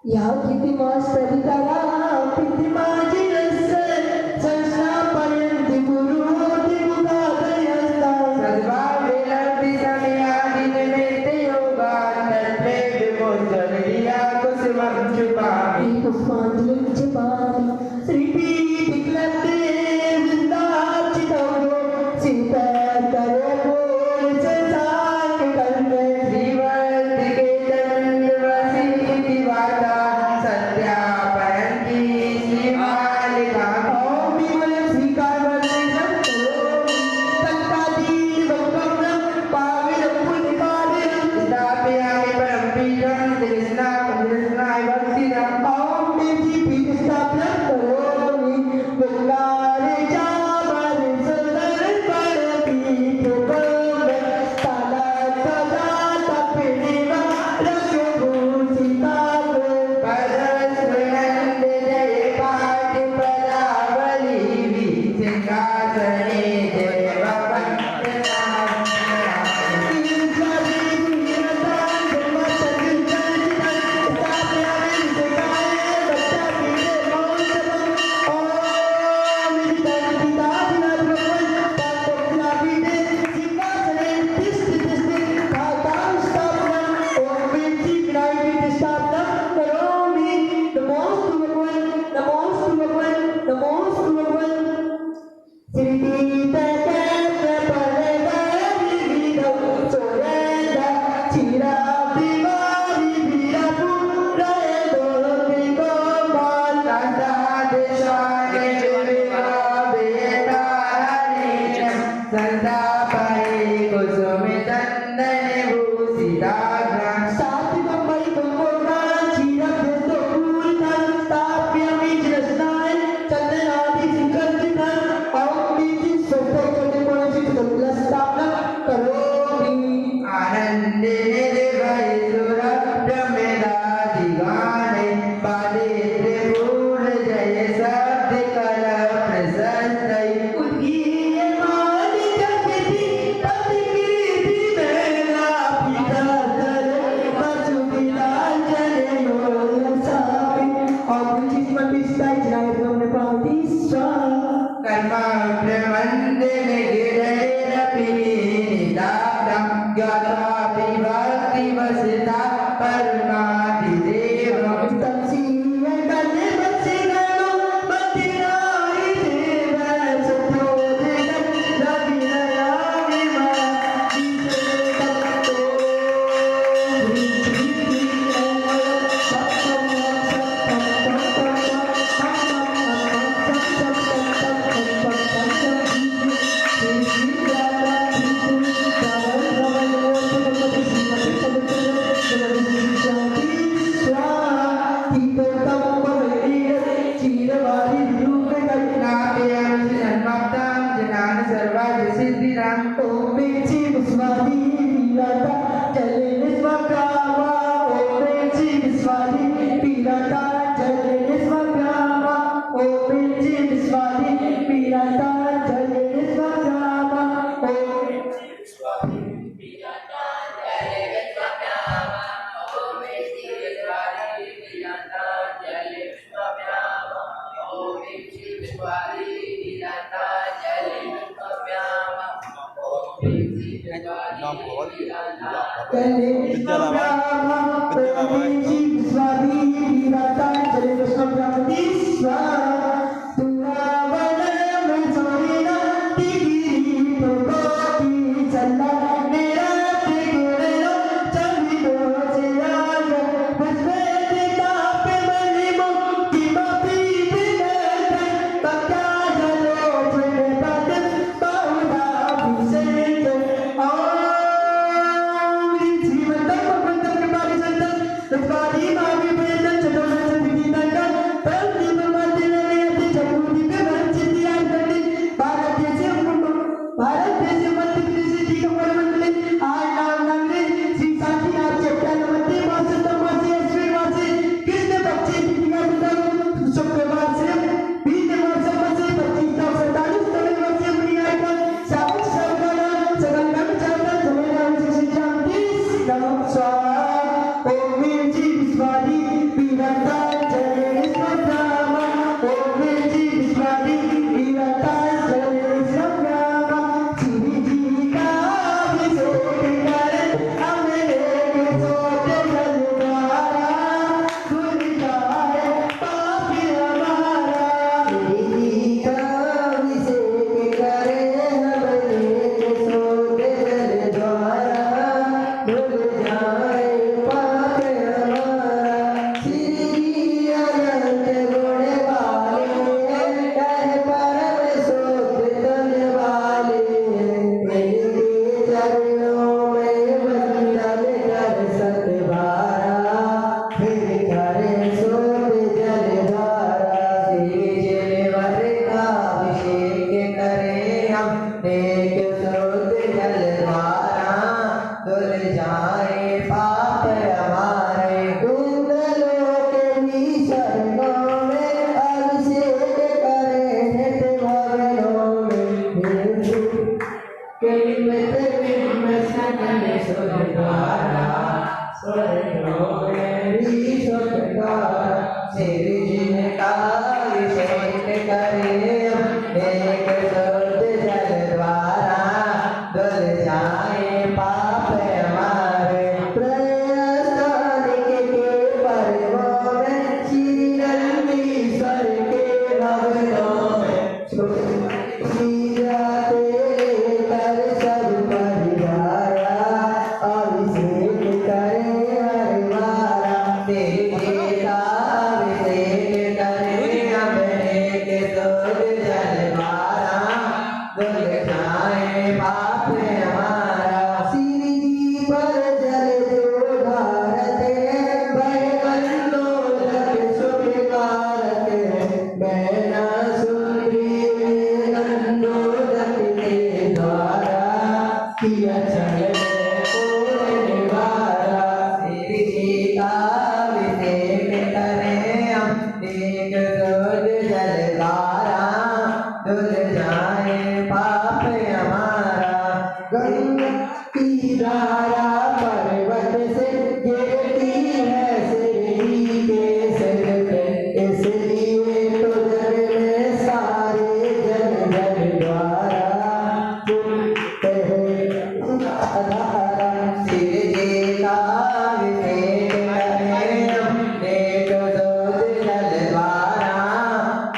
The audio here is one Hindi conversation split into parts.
या किती मास्तरी तारा किती माझी रस्ते संस्थापर्यंत गुरुती मुखादयस्ता सद्भावेला दिसण्या दिनमेते योगा तत्वे विमोचनिया कुसुमांजुपामी कुसुमांजुपामी श्रीपीठ विक्लते वृंदाची तौरो सीता करे बोल संसार के कल्पे जीवन के चंद्रवासी दिवाता सत्या परंकी शिवालिका ओम विमल श्रीकार वर्णितं तत्तादीन भक्तं पाविल पुण्यकाले स्थापयामि परम पीठं कृष्णाय भक्तिरं ओम देवी पीठ स्थापना करोमि बंगाले जावर सुंदर परपीठ पर ताला सदा तपिणीवा रघुभूषिता परस्वनंद जय पाठ पदावली सिंहासने देव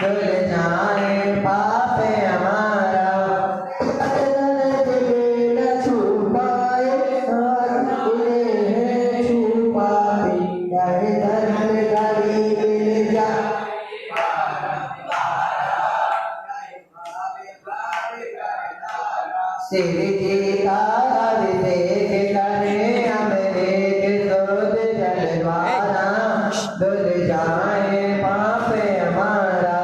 धुल जाए पाप हमारा। दर्द में न छुपाए इन्हें छुपाए, दर्द गली मिल जाए। सिर की तार देख कर हमने सोच जलवाना, धुल जाए पाप हमारा।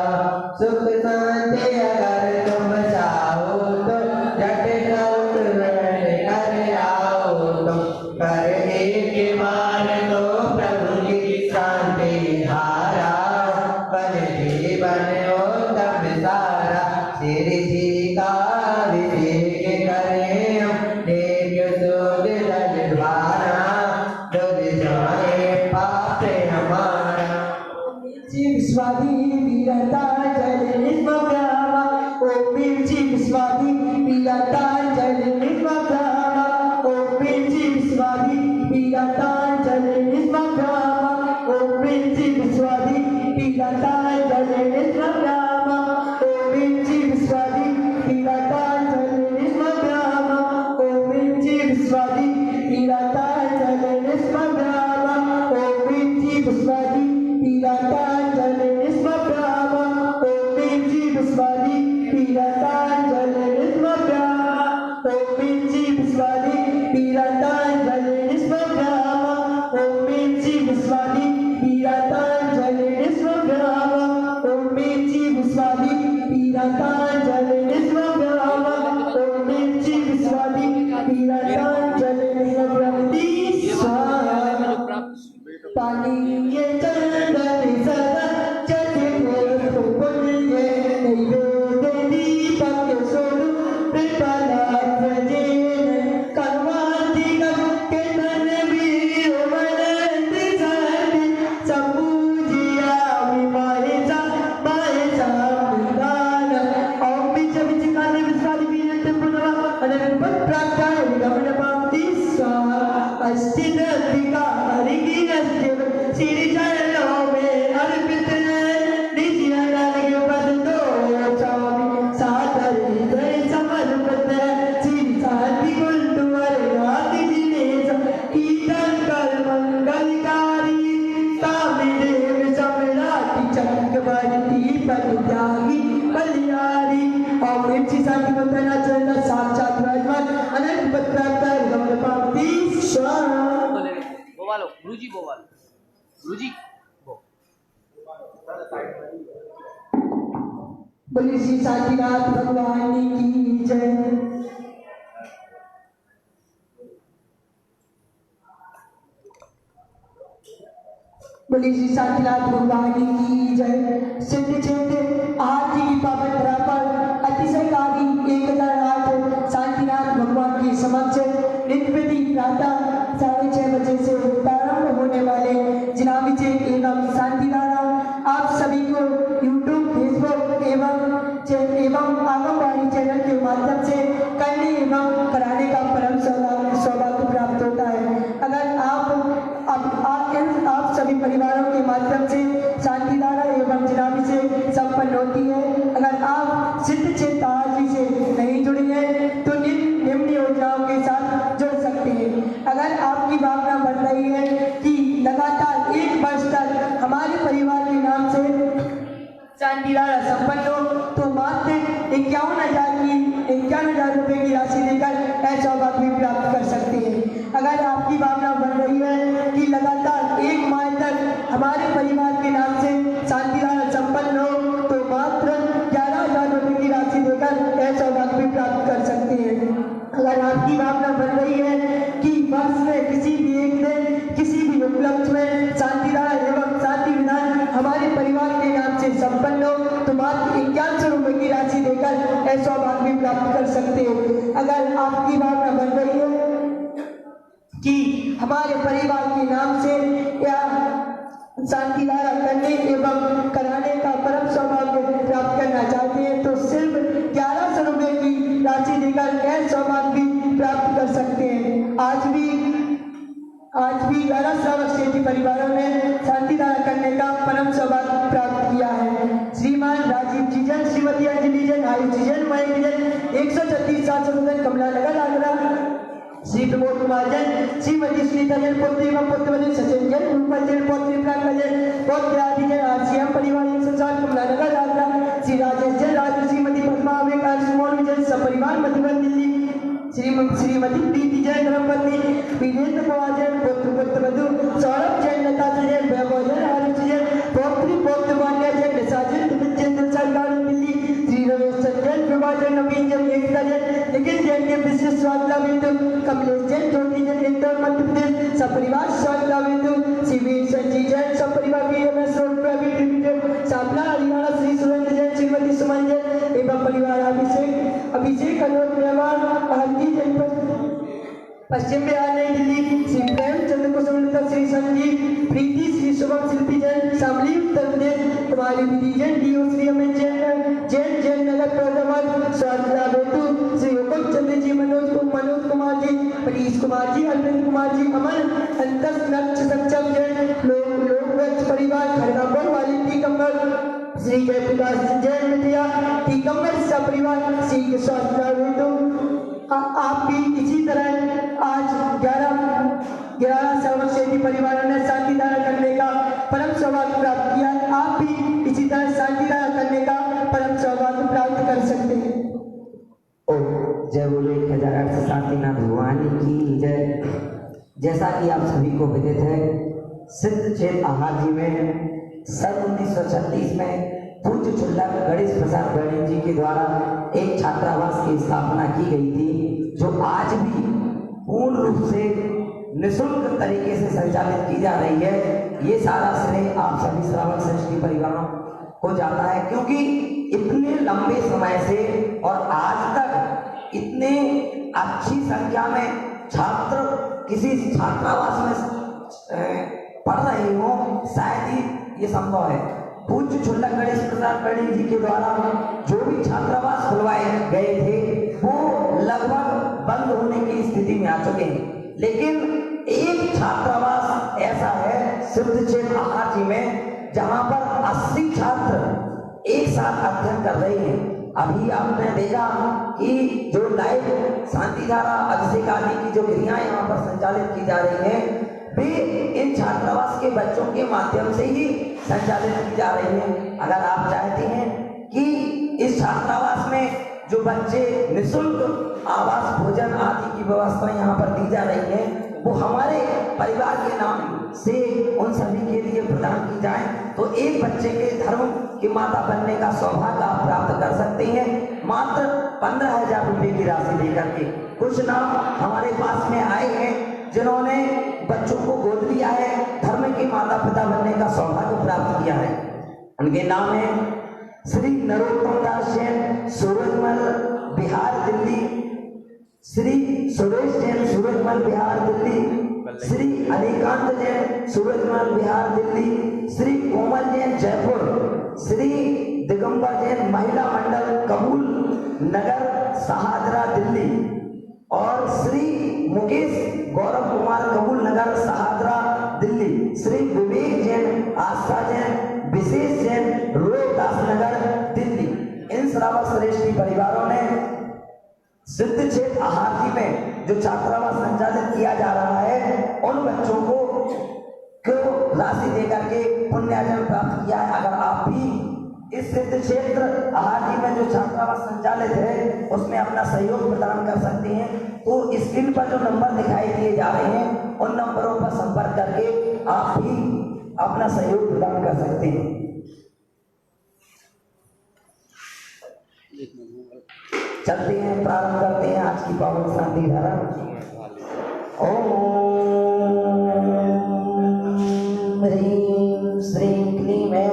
सुख शांति अगर तुम चाहो तो झट कर आओ तुम, कर एक बार तो प्रभु की शांति धारा, बन जीवन हो तब सारा। सिर जी का अभिषेक करें हम, नेक सोच जलवाना, धुल जाए पाप हमारा। चिव स्वादी वीरता जल निष्मग्रामा, ओ वीर चिव स्वादी वीरता जल निष्मग्रामा, ओ वीर चिव स्वादी वीरता जल निष्मग्रामा, ओ वीर चिव स्वादी वीरता जल निष्मग्रामा, ओ वीर चिव स्वादी वीरता जल निष्मग्रामा, ओ वीर चिव स्वादी वीरता जल निष्मग्रामा, ओ वीर चिव स्वादी वीरता जल निष्मग्रामा, ओ वीर चिव स्वादी वीरता जल निष्मग्रामा, ओ वीर चिव स्वादी वीरता जल निष्मग्रामा, ओ वीर चिव स्वादी वीरता जल निष्मग्रामा, ओ वीर चिव स्वादी वीरता जल निष्मग्रामा, ओ वीर चिव स्वादी वीरता जल निष्मग्रामा। पानी ये चंदन सदा जगे तो पुण्य, नैवेद्य दीपक स्वरूप प्रला प्रजेन, कन्वाति के धन भी वनंत साधि, संपूजिया विमारे सा माए सा विधान। ओम बिच बिच काले विस्वादि वीरत पुनवा अनंत प्राप्ता गमन पाप्ति स्वाहा। अस्थित अधिका हरिकी अस्थिव श्री चरणों में अर्पित निज अनल के पद दो स्वामी, सादर हृदय समर्पित श्री शांति कुल तुअर नाथ दिनेश, कीर्तन कर मंगलकारी तामि देव सम्राटी, चक्रवर्ती पद त्यागी बलिहारी। और मिर्ची शांति को तेना चरण साक्षात विराजमान अनंत पद प्राप्त गमन पाप्ति स्वाहा। बोवालो गुरुजी, बोवालो गुरुजी बो। बोलिए श्री शांतिनाथ भगवान की जय। बोलिए श्री शांतिनाथ भगवान की जय। सिद्ध चित्त आज की पावन धरा पर अतिशयकारी 1008 शांतिनाथ भगवान के समक्ष नित्य प्रातः 6:30 बजे से प्रारंभ होने वाले जिनाविचे एवं शांतिधारा आप सभी को यूट्यूब, फेसबुक एवं आगमवाणी चैनल के माध्यम से करने एवं कराने का परम सौभाग्य प्राप्त होता है। अगर आप सभी परिवारों के माध्यम से शांतिधारा एवं जिनावी से संपन्न होती है। अगर आप सिद्ध चित्त आरती से नहीं जुड़े हैं तो निम्न योजनाओं के साथ जुड़ सकते हैं। अगर आपकी भावना बढ़ रही है कि लगातार 1 वर्ष तक हमारे परिवार के नाम से शांतिधारा संपन्न हो तो मात्र 51,000 रुपए की राशि देकर ऐसा सौभाग्य भी प्राप्त कर सकते हैं। अगर आपकी भावना बढ़ रही है कि लगातार 1 माह तक हमारे परिवार के नाम से शांतिधारा संपन्न हो तो मात्र 11,000 रुपए की राशि देकर ऐसा सौभाग्य भी प्राप्त कर सकते हैं। अगर आपकी भावना बढ़ रही है कि वर्ष में किसी भी एक दिन किसी भी उपलक्ष्य में शांतिधारा एवं शांति विधान हमारे परिवार के नाम से संपन्न हो तो मात्र 5100 रुपए की राशि देकर ऐसा सौभाग्य भी प्राप्त कर सकते हो। अगर आपकी भावना बढ़ रही है कि हमारे परिवार के नाम से या शांतिधारा करने एवं कराने का परम सौभाग्य प्राप्त करना चाहते हैं तो सिर्फ 1100 रुपए की राशि देकर ऐसा सौभाग्य भी प्राप्त कर सकते हैं। आज भी 11 श्रावक परिवारों ने शांतिधारा करने का परम सौभाग्य प्राप्त किया है। श्रीमान राजीव जी जैन, श्रीमती अंजलि जैन, आयुष जी जैन, मयंक जैन 136 700 कमला नगर आगरा। श्री प्रमोद कुमार जैन, श्रीमती सुनीता जैन, पुत्री एवं पुत्रवधू सचिन जैन, रूपल जैन, पौत्री प्रांता जैन, पौत्र आदि जैन, आरसीएम परिवार 107 कमला नगर आगरा। श्री राजेश जैन, राजू, श्रीमती पद्मा अवेक, मोहन जैन सपरिवार मधुबन दिल्ली। श्रीमती प्रीति जैन, धर्मपत्नी वीरेंद्र कुमार जैन, पुत्र पुत्रवधू सौरभ जैन, लता जैन, वैभव जैन, आरुष जैन, पौत्री पौत्र मान्या जैन, निशा जैन, दिव्यचंद्र सरकार दिल्ली। श्री रमेश जैन, विभा जैन, नवीन जैन, एकता जैन, निखिल जैन के विशेष स्वागत बिंदु, कमलेश जैन, ज्योति जैन, इंदौर मध्य प्रदेश सपरिवार स्वागत बिंदु। श्री संजीव जैन सपरिवार BMS road private limited Sapla Haryana. Shri Surendra Jain, Shrimati Suman Jain एवं परिवार अभिषेक अनोट मेहमान हल्दी जनपद पश्चिम बिहार नई दिल्ली। श्री प्रेमचंद्र कुसुमलता, श्री संजीव प्रीति, श्री शुभम शिल्पी जैन शामली उत्तर प्रदेश। कुमारी विधि जैन, डीओ श्री अमित जैन जैन नगर प्रवर्तमान स्वागत हेतु। श्री हुकुम चंद्र जी, मनोज कुमार जी, मनीष कुमार जी, अरविंद कुमार जी, अमन अंतस नक्ष सक्षम जैन, लोक परिवार खड़गापुर वाली टीकमगढ़। श्री जयप्रकाश जैन मिथिया टीकमगढ़ सपरिवार। श्री स्वास्थ्य आप भी इसी तरह आज 11 सर्वक्षेत्री परिवारों ने शांति धारा करने का परम सौभाग्य प्राप्त किया है। आप भी इसी तरह शांति धारा करने का परम सौभाग्य प्राप्त कर सकते हैं। जय बोले 1008 शांतिनाथ भगवान की जय। जैसा कि आप सभी को विदित है, सिद्ध क्षेत्र आहार जी में सन 1936 में पूज्य चुल्लक गणेश प्रसाद गणेश जी के द्वारा एक छात्रावास की स्थापना की गई थी, जो आज भी पूर्ण रूप से निःशुल्क तरीके से संचालित की जा रही है। ये सारा श्रेय आप सभी श्रावक सृष्टि परिवारों को जाता है, क्योंकि इतने लंबे समय से और आज तक इतने अच्छी संख्या में छात्र किसी छात्रावास में पढ़ रहे हो, शायद ही ये संभव है। पूज्य चुल्लक गणेश प्रसाद गणेश जी के द्वारा जो भी छात्रावास खुलवाए गए थे वो लगभग बंद होने की स्थिति में आ चुके हैं, लेकिन एक छात्रावास ऐसा है सिद्ध क्षेत्र आहार जी में जहां पर 80 छात्र एक साथ अध्ययन कर रहे हैं। अभी आपने देखा कि जो लाइव शांति धारा अभिषेक आदि की जो क्रियाएं यहाँ पर संचालित की जा रही हैं, वे इन छात्रावास के बच्चों के माध्यम से ही संचालित की जा रही हैं। अगर आप चाहते हैं कि इस छात्रावास में जो बच्चे निःशुल्क आवास भोजन आदि की व्यवस्था यहाँ पर दी जा रही है, वो हमारे परिवार के नाम से उन सभी के लिए प्रदान की जाए, तो एक बच्चे के धर्म की माता बनने का सौभाग्य आप प्राप्त कर सकते हैं मात्र 15,000 रुपये की राशि देकर के। कुछ नाम हमारे पास में आए हैं जिन्होंने बच्चों को गोद लिया है, धर्म के माता पिता बनने का सौभाग्य प्राप्त किया है। उनके नाम है श्री नरोत्तम दास जैन, सूरजमल, बिहार, दिल्ली। श्री सुरेश जैन, सूरजमल, बिहार, दिल्ली। श्री अलीकांत जैन, सूरजमल, बिहार, दिल्ली। श्री कोमल जैन, जयपुर। श्री दिगंबर जैन, महिला मंडल, कबूल नगर, सहादरा, दिल्ली। और श्री मुकेश गौरव कुमार, कबूल नगर, सहादरा, दिल्ली। श्री विवेक जैन, आस्था जैन, विशेष जैन, रोहतास नगर, दिल्ली। इन श्रावक श्रेष्ठी परिवारों ने सिद्ध क्षेत्र आहार जी में जो छात्रावास संचालित किया जा रहा है, उन बच्चों को राशि देकर के पुण्यार्जन प्राप्त किया है। अगर आप भी इस सिद्ध क्षेत्र आहार जी में जो छात्रावास संचालित है उसमें अपना सहयोग प्रदान कर सकते हैं, तो स्क्रीन पर जो नंबर दिखाई दिए जा रहे हैं उन नंबरों पर संपर्क करके आप भी अपना सहयोग प्रदान कर सकते हैं। चलते हैं, प्रारंभ करते हैं आज की पावन शांति धारा। ओम ह्रीं श्रीं क्लीं ऐं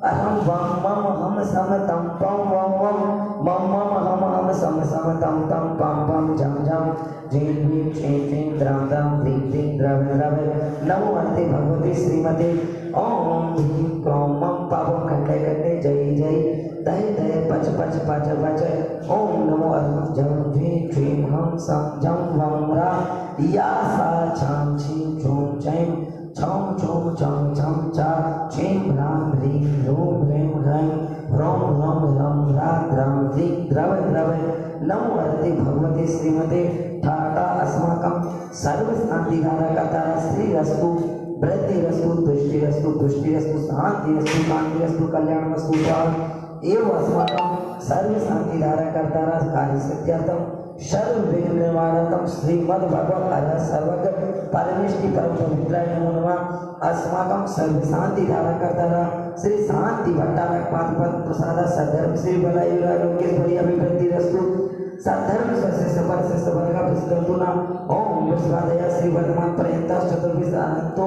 अहम वम मम हम सम तम पम वम वम मम मम हम हम सम सम तम तम पम पम झम झम झीं भीं क्षीं क्षीं द्रम द्रम ह्रीं क्लीं द्रव द्रव नमो हस्ते भगवते श्रीमते ओम ह्रीं क्रों मम पावम खंडे खंडे जय जय दय दय पच पच पच पच ओम नमो अर्हं झं झीं क्षीं हम सम झं वम रा या सा छां छीं छूं छैं छौं छौं छं छं चा छीं ह्रां ह्रीं ह्रूं ह्रीं ह्रैं ह्रौं ह्रौं ह्रम ह्रां द्रं द्रिं द्रव द्रव नमो अर्थे भगवते श्रीमते ठाटा अस्माकं सर्व शांतिकारकता श्रीरस्तु वृद्धिरस्तु तुष्टिरस्तु पुष्टिरस्तु शांतिरस्तु कांतिरस्तु कल्याणमस्तु एवं अस्माकं सर्व शांतिधारकर्ता कार्य सिद्ध्यर्थम सर्व विघ्न निवारणम श्रीमद् भगवत अरहत सर्वज्ञ परमेष्टि परम पवित्राय नमो नमः। अस्माकं सर्व शांतिधारकर्ता श्री शांति भट्टारक पाद प्रसाद सद्धर्म श्री बलायुरारोग्य अभिवृद्धिरस्तु सद्धर्म स्वस्य परस्य वर्ग प्रसिद्धन्तु नाम ओम विश्वादया श्री वर्तमान पर्यंत चतुर्विश अनंतो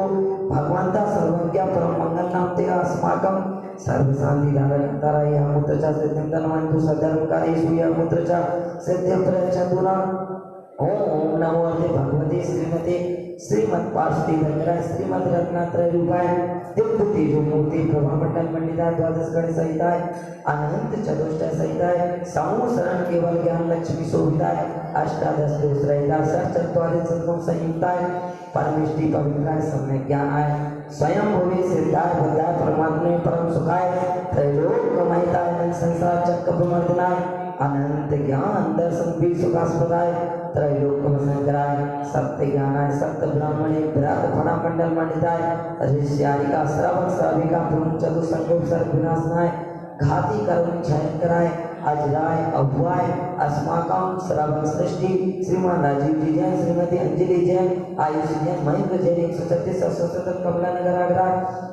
भगवंता सर्वज्ञ परम मंगल नाम ते अस्माकं सर्व शांति धारकर्ता या मुद्रचा सिद्धिं धनवन्तु सद्धर्मकारेषु या मुद्रचा सिद्धिं प्रयच्छन्तु नाम ओम नमो भगवते श्रीमते श्रीमद् पार्वती रत्ना श्रीमद् रत्नात्रय रूपाय दिव्य तेजो मूर्ति प्रभा मंडल मंडिता द्वादश गण सहिताय अनंत चतुष्टय सहिताय समूह शरण केवल ज्ञान लक्ष्मी शोभिताय अष्टादश दोष रहिता सचत्वारिश सद्गुण संयुक्ताय परमेष्टि पवित्राय सम्यक ज्ञानाय स्वयं भूमि सिद्धाय बुद्धाय परमात्मे परम सुखाय त्रैलोक कमायताय संसार चक्र प्रमर्दनाय अनंत ज्ञान दर्शन भी सुखास्पदाय त्रैलोक संग्राय सत्य ज्ञानाय सत्य ब्राह्मणे विराट फणा मंडल मंडिताय ऋष्यारिका श्रवण श्राविका ब्रह्म चतु संगोप सर्व विनाशनाय घाती कर्म क्षय कराय अजराय अभुआय अस्माकं श्रवण सृष्टि श्रीमान राजीव जी जैन श्रीमती अंजलि जैन आयुष जैन महेंद्र जैन 136 सशस्त्र कमला नगर आगरा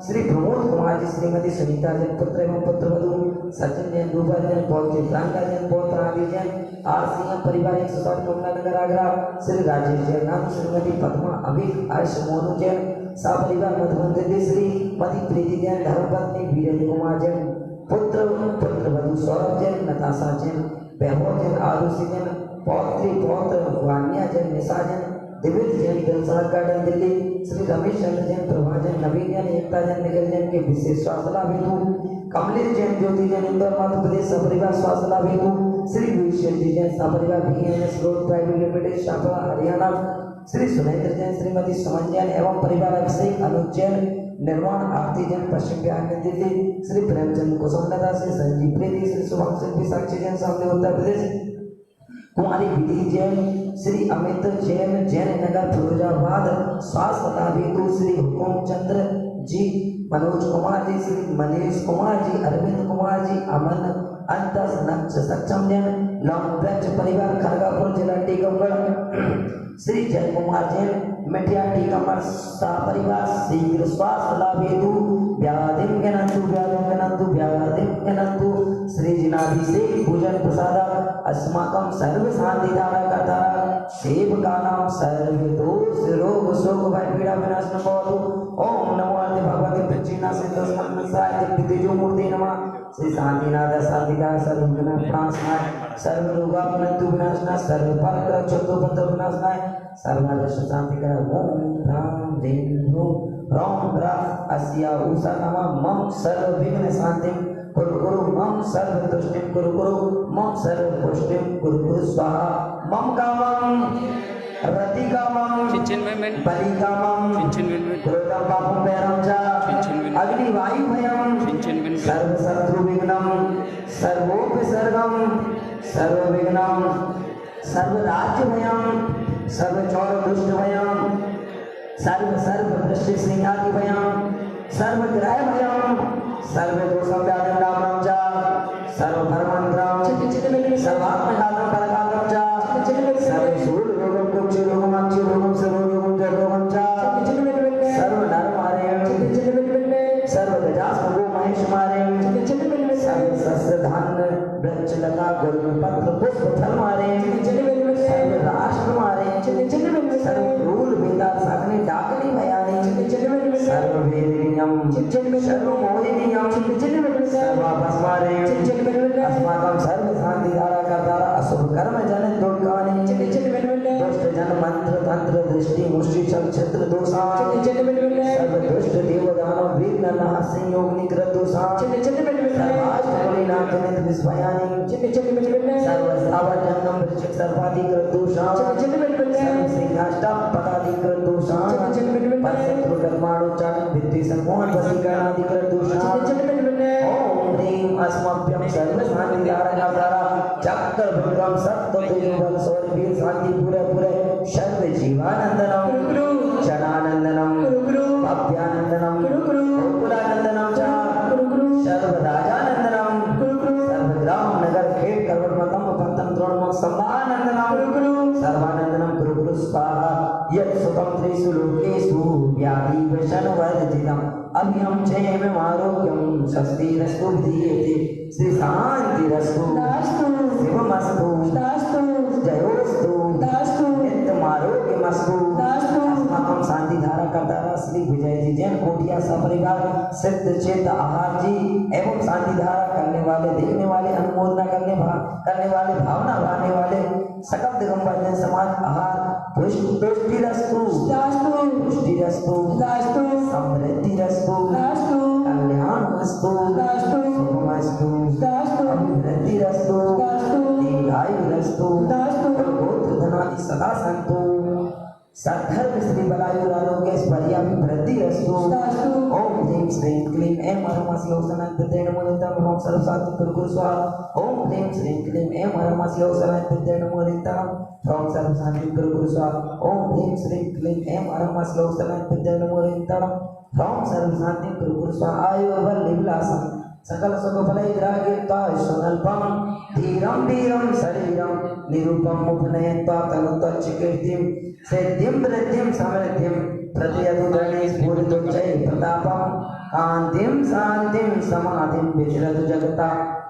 श्री प्रमोद कुमार जी श्रीमती सुनीता जैन पुत्र एवं पुत्र वधु सचिन जैन रूपा जैन पौत्री प्रांता जैन पौत्र आदि जैन आर सिंह परिवार 160 कमला नगर आगरा श्री राजेश जैन नाम श्रीमती पद्मा अभिक आयुष मोनू जैन सपरिवार मधुबन श्री मति प्रीति जैन धर्मपत्नी वीरेंद्र कुमार जैन पुत्र वधु सौरभ जैन नताशा जैन वैभव जैन आरुषि जैन पौत्री पौत्र वान्या जैन निशा जैन दिव्य जैन दिलसाद गार्डन दिल्ली श्री रमेश चंद्र जैन प्रभा जैन नवीन जैन एकता जैन निखिल जैन के विशेष स्वास्थ्य लाभ हेतु कमलेश जैन ज्योति जैन इंदौर मध्य प्रदेश सपरिवार स्वास्थ्य लाभ हेतु श्री विशेष जैन सपरिवार बीएनएस रोड प्राइवेट लिमिटेड शाखा हरियाणा श्री सुरेंद्र जैन श्रीमती सुमन जैन एवं परिवार अभिषेक अनुज जैन निर्माण आरती जैन पश्चिम बिहार में दिल्ली श्री प्रेमचंद कुसुमलता श्री संजीव प्रीति श्री शुभम सिंह साक्षी जैन सामने उत्तर प्रदेश कुमारी विधि जैन श्री अमित जैन जैन नगर फिरोजाबाद स्वास्थ्य लाभ हेतु श्री हुकुम चंद्र जी मनोज कुमार जी श्री मनीष कुमार जी अरविंद कुमार जी अमन अंतस नक्ष सक्षम जैन लॉन्ग परिवार खड़गापुर जिला टीकमगढ़ श्री जय कुमार जैन मिठिया टीकमगढ़ परिवार शीघ्र स्वास्थ्य लाभ हेतु व्याधिम गणंतु श्री जिनाभिषेक पूजन प्रसाद अस्माकं सर्व शांति धारकर्ता सेवकानां सर्व दोष रोग शोक भय पीड़ा विनाशन भवतु ओम नमो भगवते प्रचीना सिद्धस्मन्नसाय दिव्य तेजो मूर्ति नमः श्री शांतिनाथ शांतिकार सर्वविघ्न प्रणाशनाय सर्वरोगापनतु विनाशनाय सर्वपाप चतुर्पंथ विनाशनाय सर्वादर्श शांतिकार ओम ह्रां ह्रीं ह्रौं ह्रां अस्या उषा नमः मम सर्वविघ्न शांतिं कुरु कुरु मम सर्व तुष्टिं कुरु कुरु मम सर्व पुष्टिं कुरु कुरु स्वाहा मम कामं रति कामं बलि कामं क्रोधं पापं वैरं च अग्नि वायु भयं सर्व शत्रु विघ्नं सर्वोपसर्गं सर्व विघ्नं सर्व राज्य भयं सर्व चौर दुष्ट भयं सर्व दृष्टि सिंहादि भयं सर्व ग्रह भयं सर्व दोषं व्याधं नामं च सर्व धर्मान्तरं सर्वात्मघातं परघातं च सर्व शूल रोगं कुक्षि रोगं अक्षि रोगं सर्वरोगं जडरोगं च सर्व नरमारेण सर्व गजास्मगो महेशमारेण सर्व शस्त्र धान्य वृक्ष लता गुल्म पत्र पुष्प फल मारे सर्व राष्ट्र मारे सर्व क्रूर बेदा सागने डाकनी भयानी सर्व वेदिनियम सर्व मोहिनियम सर्व मारे अस्माकं सर्व शांति धारा का धारा असुर कर्म जन दुर्गानी दुष्ट जन मंत्र तंत्र दृष्टि मुष्टि छत्र दोषा सर्व दुष्ट देव दानव विघ्न नाश संयोग निग्रह दोषा सर्वाष्टकलीनाथ नित विस्मयानि सर्व स्थावर जंगम वृक्षिक सर्वाधिकृत दोषा सर्व सिंहाष्टक पदाधिकृत दोषा परशत्रु कर्माणु चाटक भित्ति संमोहन वशीकरणाधिकृत दोषा ओम ह्रीं अस्मभ्यं सर्वशान्तिदारकाकारा चक्र विक्रम सत्य तेजोबल सौर्य वीर शांति पूरे पूरे सर्व जीवानंदनम क्षणानंदनम भव्यानंदनम गोकुलानंदनम च सर्व राजानंदनम सर्व ग्राम नगर खेत कर्वमतम पंतम द्रोणम सम्मानंदनम सर्वानंदनम गुरु गुरु स्वाहा यत् सुतम त्रिषु लोकेषु व्याधि वशनवर्जितम अभ्यं चैव आरोग्यं स्वस्तिरस्तु विधीयते श्री शांतिरस्तु शिवमस्तु जयोस्तु नित्यमारोग्यमस्तु अस्माकं शांतिधारा करतारा श्री विजय जी जैन कोटिया सपरिवार सिद्ध चेत आहार जी एवं शांतिधारा करने वाले देखने वाले अनुमोदना करने वाले भावना भाने वाले सकल दिगंबर जैन समाज आहार पुष्टिरस्तु समृद्धिरस्तु कल्याणमस्तु सुखमस्तु अभिवृद्धिरस्तु दीर्घायुरस्तु गोत्र धनादि सदा सन्तु सद्धर्म श्री बलायुर आरोग्य स्पर्याभिवृद्धिरस्तु ओम ह्रीं श्रीं क्लीं ऐं परमशिवसनाय प्रत्यय नमो नित्यं ओम सर्वसात्विक गुरु स्वाहा ओम ह्रीं श्रीं क्लीं ऐं परमशिवसनाय प्रत्यय नमो नित्यं ओम सर्वसात्विक गुरु स्वाहा ओम ह्रीं श्रीं क्लीं ऐं परमशिवसनाय प्रत्यय नमो नित्यं ओम सर्वसात्विक गुरु स्वाहा आयुर्बल विलासम सकल सुख फलैराग्यता सुनल्पम धीरम वीरम शरीरम निरूपम उपनयत्वा तनुत्वच्चकीर्तिम सिद्धिं वृद्धिं समृद्धिं प्रत्ययतु गणेश पूर्णोच्चै प्रतापम कांतिं शांतिं समाधिं विचरतु जगता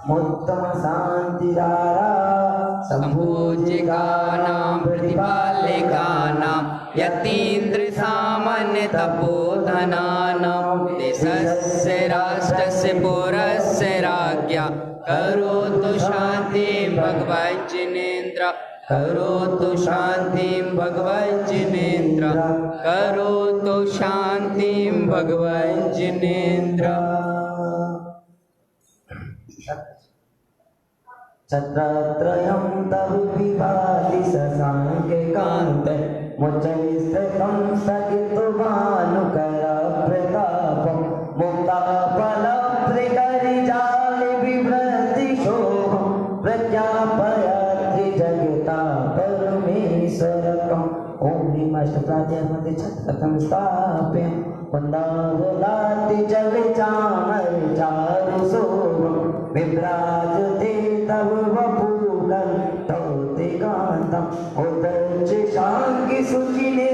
मोत्तम शांतिधारा संपूज्यकानां प्रतिपालकानां यतीन्द्र सामान्य तपोधनानां देशस्य राष्ट्रस्य पौरस्य राज्ञा करोतु शान्तिं भगवज्जिनेन्द्र करोतु शान्तिं भगवज्जिनेन्द्र करोतु शान्तिं भगवज्जिनेन्द्र छत्रत्रयं तव विभाति शशाङ्के कान्ते मुच्चैस्थितं स्थगितभानुकरप्रतापं मुक्ताफलप्रिकरिजालिविभ्रतिशोभं प्रज्ञापयत्रि जगता परमेश्वरकम् ॐ ह्रीं अष्टप्राध्यात्मते छत्रकं स्थाप्य वन्दावलाति जगचामरचारुशोभं विभ्राजते तव वपुकं तौ ते कान्तम् उदच्च शाङ्गि सुचिने